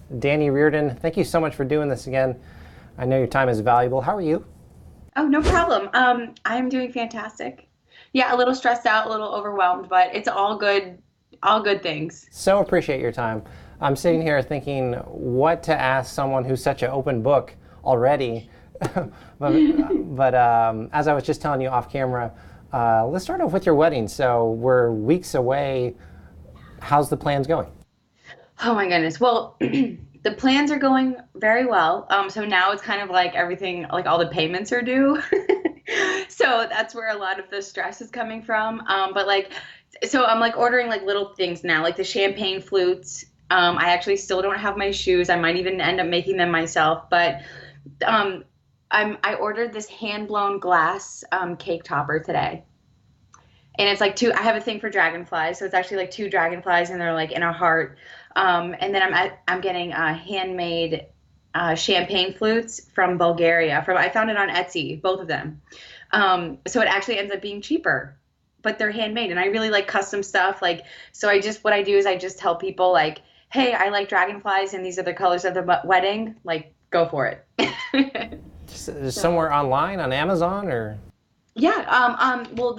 Dani Reardon, thank you so much for doing this again. I know your time is valuable. How are you? Oh, no problem. I'm doing fantastic. Yeah, a little stressed out, a little overwhelmed, but it's all good things. So appreciate your time. I'm sitting here thinking what to ask someone who's such an open book already. but as I was just telling you off camera, let's start off with your wedding. So we're weeks away. How's the plans going? Oh my goodness. Well, the plans are going very well. So now it's kind of like everything, like all the payments are due. So that's where a lot of the stress is coming from. But like, so I'm like ordering like little things now, like the champagne flutes. I actually still don't have my shoes. I might even end up making them myself, but um, I ordered this hand blown glass cake topper today. And it's like two, I have a thing for dragonflies, so it's actually like two dragonflies and they're like in a heart. And then I'm getting handmade champagne flutes from Bulgaria. I found it on Etsy, both of them. So it actually ends up being cheaper, but they're handmade and I really like custom stuff. Like, so what I do is I just tell people like, hey, I like dragonflies and these are the colors of the wedding. Like, go for it. Just So somewhere online on Amazon or? yeah, well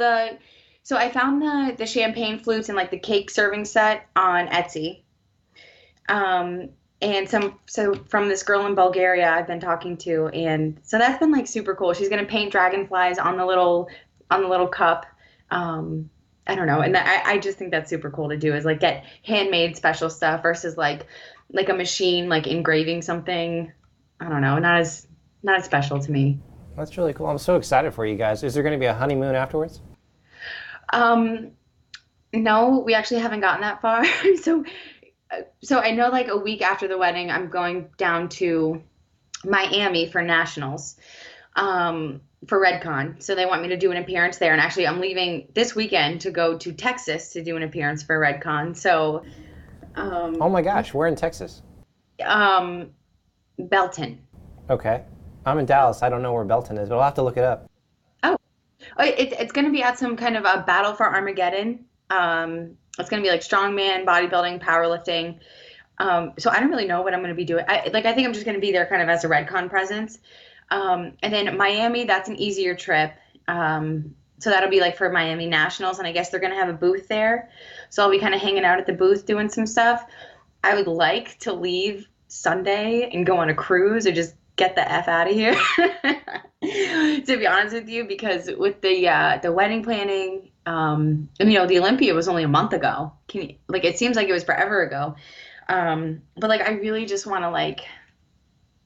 so I found the champagne flutes and like the cake serving set on Etsy. Um, and so from this girl in Bulgaria I've been talking to, and so that's been like super cool. She's gonna paint dragonflies on the little cup. Um, I don't know, and I just think that's super cool to do is like get handmade special stuff versus like a machine like engraving something. I don't know, not as special to me. That's really cool. I'm so excited for you guys. Is there going to be a honeymoon afterwards? Um, no, we actually haven't gotten that far. So so I know like a week after the wedding, I'm going down to Miami for nationals, for Redcon. So they want me to do an appearance there. And actually, I'm leaving this weekend to go to Texas to do an appearance for Redcon. So, Oh um, my gosh, we're in Texas. um, Belton. Okay. I'm in Dallas. I don't know where Belton is, but I'll have to look it up. Oh, it's going to be at some kind of a battle for Armageddon. It's going to be like strongman, bodybuilding, powerlifting. So I don't really know what I'm going to be doing. I think I'm just going to be there kind of as a Redcon presence. And then Miami, that's an easier trip. So that'll be like for Miami Nationals, and I guess they're gonna have a booth there. So I'll be kind of hanging out at the booth doing some stuff. I would like to leave Sunday and go on a cruise or just get the F out of here. To be honest with you, because with the wedding planning, and the Olympia was only a month ago. Like it seems like it was forever ago. But like I really just want to like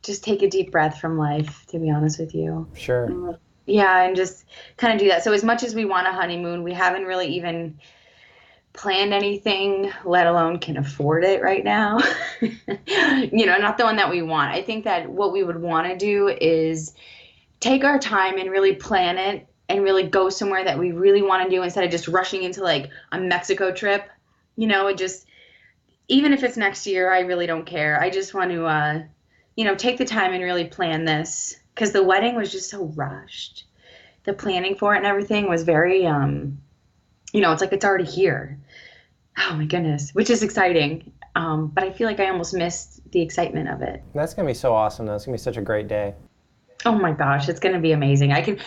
just take a deep breath from life, to be honest with you. Sure. Yeah, and just kind of do that. So as much as we want a honeymoon, we haven't really even planned anything, let alone can afford it right now. Not the one that we want. I think that what we would want to do is take our time and really plan it and really go somewhere that we really want to do instead of just rushing into like a Mexico trip. And just even if it's next year, I really don't care. I just want to take the time and really plan this because the wedding was just so rushed. The planning for it and everything was very, it's like it's already here. Oh my goodness, which is exciting. But I feel like I almost missed the excitement of it. That's going to be so awesome, though. It's going to be such a great day. Oh my gosh, it's going to be amazing. I can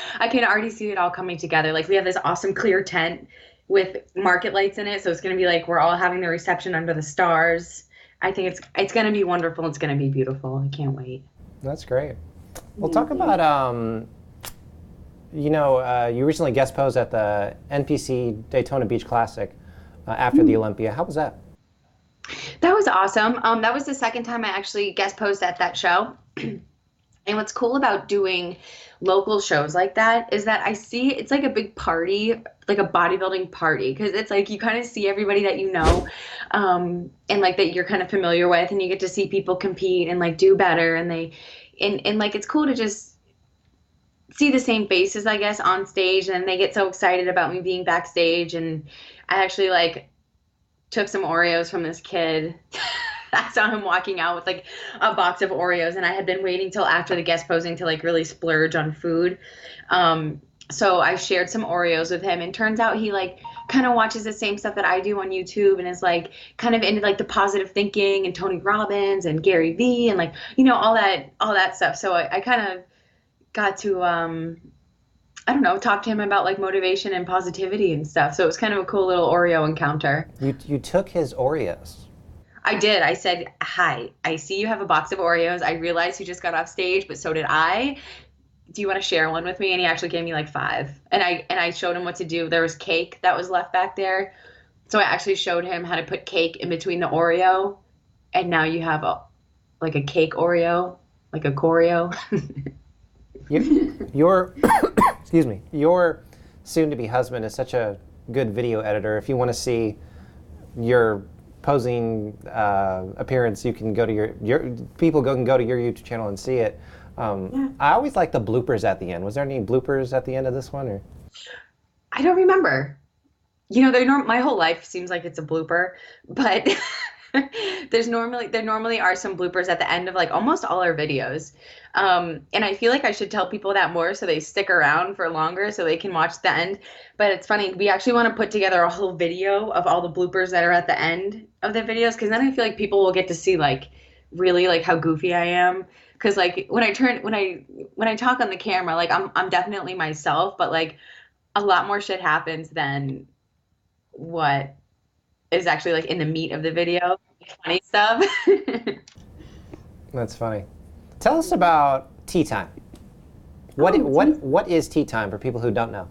already see it all coming together. Like we have this awesome clear tent with market lights in it, so it's going to be like we're all having the reception under the stars. I think it's going to be wonderful. It's going to be beautiful. I can't wait. That's great. We'll talk Mhm. about, you recently guest posed at the NPC Daytona Beach Classic after the Olympia. How was that? That was awesome. That was the second time I actually guest posed at that show. And what's cool about doing local shows like that is that I see it's like a big party, like a bodybuilding party, because it's like you kind of see everybody that you know, and like that you're kind of familiar with, and you get to see people compete and like do better, and like it's cool to just see the same faces, I guess, on stage, and they get so excited about me being backstage, and I actually like took some Oreos from this kid. I saw him walking out with like a box of Oreos, and I had been waiting till after the guest posing to like really splurge on food. So I shared some Oreos with him, and turns out he like kind of watches the same stuff that I do on YouTube, and is like kind of into like the positive thinking and Tony Robbins and Gary Vee and like, all that stuff. So I kind of got to I don't know, talk to him about like motivation and positivity and stuff. So it was kind of a cool little Oreo encounter. You took his Oreos. I did. I said, "Hi, I see you have a box of Oreos. I realized you just got off stage, but so did I. Do you want to share one with me?" And he actually gave me like five. And I showed him what to do. There was cake that was left back there. So I actually showed him how to put cake in between the Oreo. And now you have a cake Oreo, like a Coreo. Your excuse me, your soon-to-be husband is such a good video editor. If you want to see your posing appearance, you can go to your people can go to your YouTube channel and see it. Yeah. I always like the bloopers at the end. Was there any bloopers at the end of this one? Or? I don't remember. My whole life seems like it's a blooper, but there normally are some bloopers at the end of like almost all our videos. And I feel like I should tell people that more so they stick around for longer so they can watch the end. But it's funny, we actually want to put together a whole video of all the bloopers that are at the end of the videos, because then I feel like people will get to see like really like how goofy I am. Because like when I talk on the camera, like I'm definitely myself, but like a lot more shit happens than what is actually like in the meat of the video, funny stuff. That's funny. Tell us about tea time. What is tea time for people who don't know?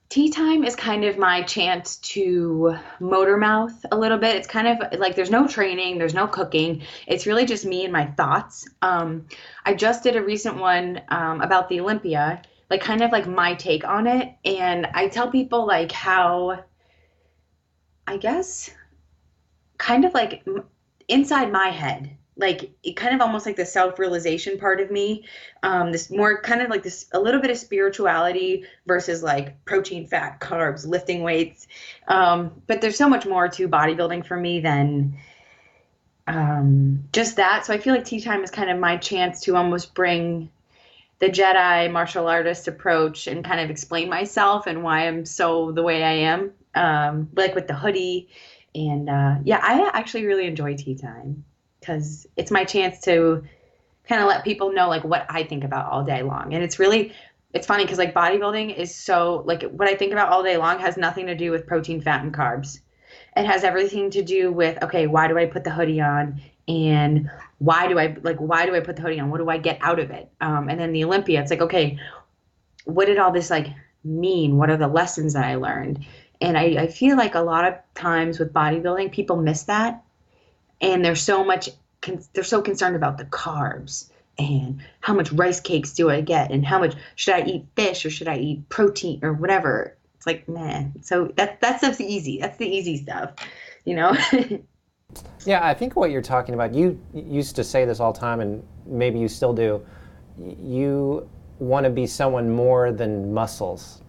Tea time is kind of my chance to motor mouth a little bit. It's kind of like there's no training, there's no cooking. It's really just me and my thoughts. I just did a recent one about the Olympia, like kind of like my take on it. And I tell people like how, I guess, kind of like inside my head, like it kind of almost like the self-realization part of me, this more kind of like this a little bit of spirituality versus like protein, fat, carbs, lifting weights, but there's so much more to bodybuilding for me than just that. So I feel like tea time is kind of my chance to almost bring the Jedi martial artist approach and kind of explain myself and why I'm so the way I am, like with the hoodie. And yeah, I actually really enjoy tea time because it's my chance to kind of let people know like what I think about all day long. And it's funny because like bodybuilding is so like what I think about all day long has nothing to do with protein, fat, and carbs. It has everything to do with, okay, why do I put the hoodie on? And why do I put the hoodie on? What do I get out of it? And then the Olympia, it's like, okay, what did all this like mean? What are the lessons that I learned? And I feel like a lot of times with bodybuilding, people miss that. And they're so concerned about the carbs and how much rice cakes do I get and how much should I eat fish or should I eat protein or whatever. It's like, man, so that stuff's easy. That's the easy stuff, you know? Yeah, I think what you're talking about, you used to say this all the time, and maybe you still do. You want to be someone more than muscles.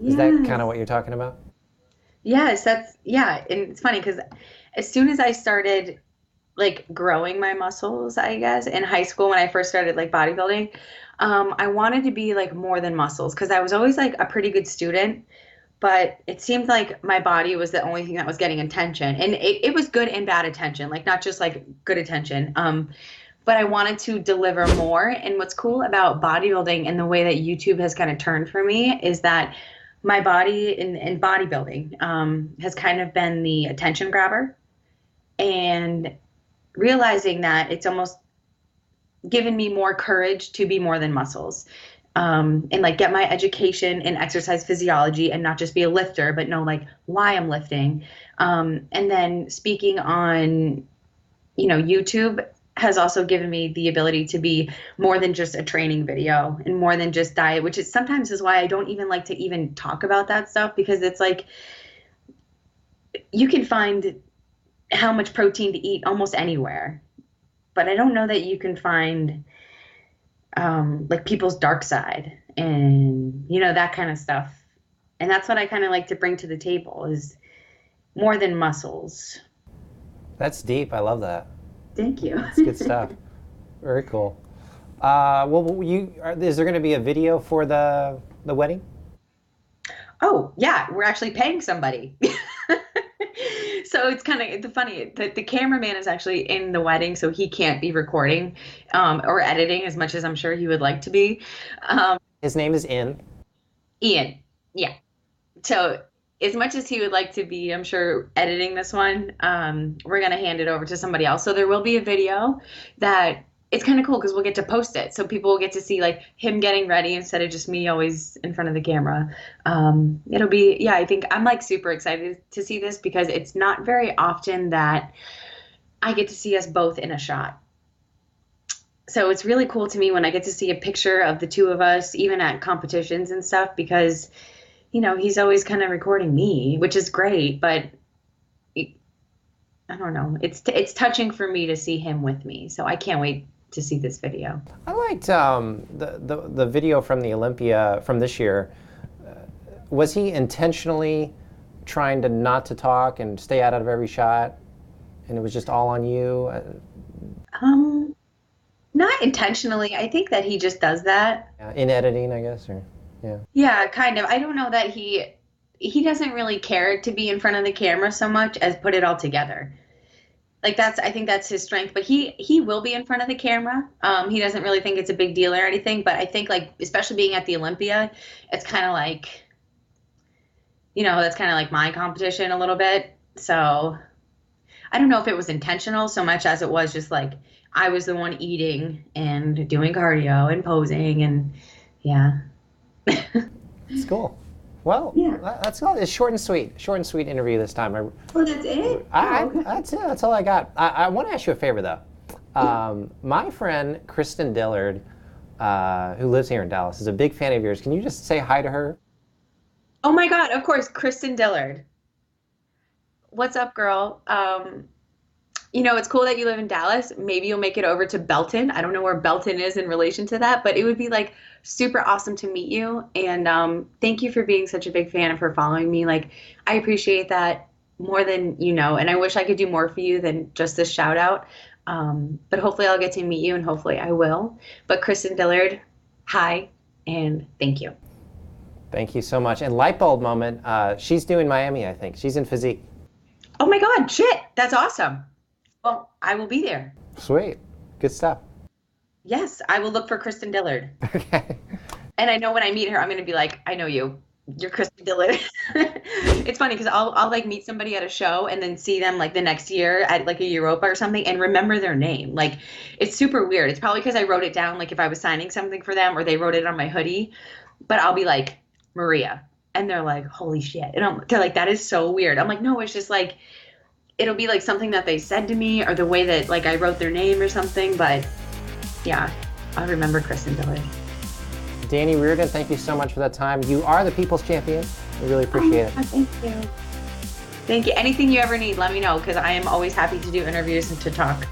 Is that kind of what you're talking about? Yes, and it's funny because as soon as I started like growing my muscles, I guess, in high school when I first started like bodybuilding, I wanted to be like more than muscles because I was always like a pretty good student, but it seemed like my body was the only thing that was getting attention. And it was good and bad attention, like not just like good attention. But I wanted to deliver more. And what's cool about bodybuilding and the way that YouTube has kind of turned for me is that my body in bodybuilding has kind of been the attention grabber, and realizing that it's almost given me more courage to be more than muscles, and like get my education in exercise physiology and not just be a lifter, but know like why I'm lifting. And then speaking on, YouTube has also given me the ability to be more than just a training video and more than just diet, which is sometimes is why I don't even like to even talk about that stuff, because it's like you can find how much protein to eat almost anywhere, but I don't know that you can find like people's dark side and that kind of stuff. And that's what I kind of like to bring to the table is more than muscles. That's deep. I love that. Thank you. That's good stuff. Very cool. Well, is there going to be a video for the the wedding? Oh, yeah, we're actually paying somebody. So it's kind of funny. The cameraman is actually in the wedding, so he can't be recording or editing as much as I'm sure he would like to be. His name is Ian. Yeah. So as much as he would like to be, I'm sure, editing this one, we're going to hand it over to somebody else. So there will be a video that it's kind of cool because we'll get to post it. So people will get to see like him getting ready instead of just me always in front of the camera. It'll be, yeah, I think I'm like super excited to see this because it's not very often that I get to see us both in a shot. So it's really cool to me when I get to see a picture of the two of us, even at competitions and stuff, because, you know, he's always kind of recording me, which is great, but I don't know. It's touching for me to see him with me. So I can't wait to see this video. I liked the video from the Olympia from this year. Was he intentionally trying to not to talk and stay out of every shot, and it was just all on you? Not intentionally. I think that he just does that. In editing, I guess, or yeah. Yeah, kind of. I don't know that he doesn't really care to be in front of the camera so much as put it all together. Like I think that's his strength, but he will be in front of the camera. He doesn't really think it's a big deal or anything, but I think like, especially being at the Olympia, it's kind of like, you know, that's kind of like my competition a little bit. So I don't know if it was intentional so much as it was just like, I was the one eating and doing cardio and posing and yeah. It's cool. Well, yeah. That's all. It's short and sweet interview this time. Oh, that's it? That's it. That's all I got. I want to ask you a favor, though. My friend, Kristin Dillard, who lives here in Dallas, is a big fan of yours. Can you just say hi to her? Oh, my God. Of course. Kristin Dillard. What's up, girl? You know, it's cool that you live in Dallas. Maybe you'll make it over to Belton. I don't know where Belton is in relation to that, but it would be like super awesome to meet you. And thank you for being such a big fan and for following me. Like, I appreciate that more than you know. And I wish I could do more for you than just this shout out. But hopefully I'll get to meet you and hopefully I will. But Kristin Dillard, hi, and thank you. Thank you so much. And Lightbulb moment, she's doing Miami, I think. She's in Physique. Oh my God, shit, that's awesome. Well, I will be there. Sweet. Good stuff. Yes, I will look for Kristin Dillard. Okay. And I know when I meet her, I'm going to be like, I know you. You're Kristin Dillard. It's funny because I'll like meet somebody at a show and then see them like the next year at like a Europa or something and remember their name. Like, it's super weird. It's probably because I wrote it down, like if I was signing something for them or they wrote it on my hoodie. But I'll be like, Maria. And they're like, holy shit. And they're like, that is so weird. I'm like, no, it's just like, it'll be like something that they said to me or the way that like I wrote their name or something. But yeah, I remember Kristin Dillard. Dani Reardon, thank you so much for that time. You are the people's champion. We really appreciate it. Thank you. Thank you. Anything you ever need, let me know because I am always happy to do interviews and to talk.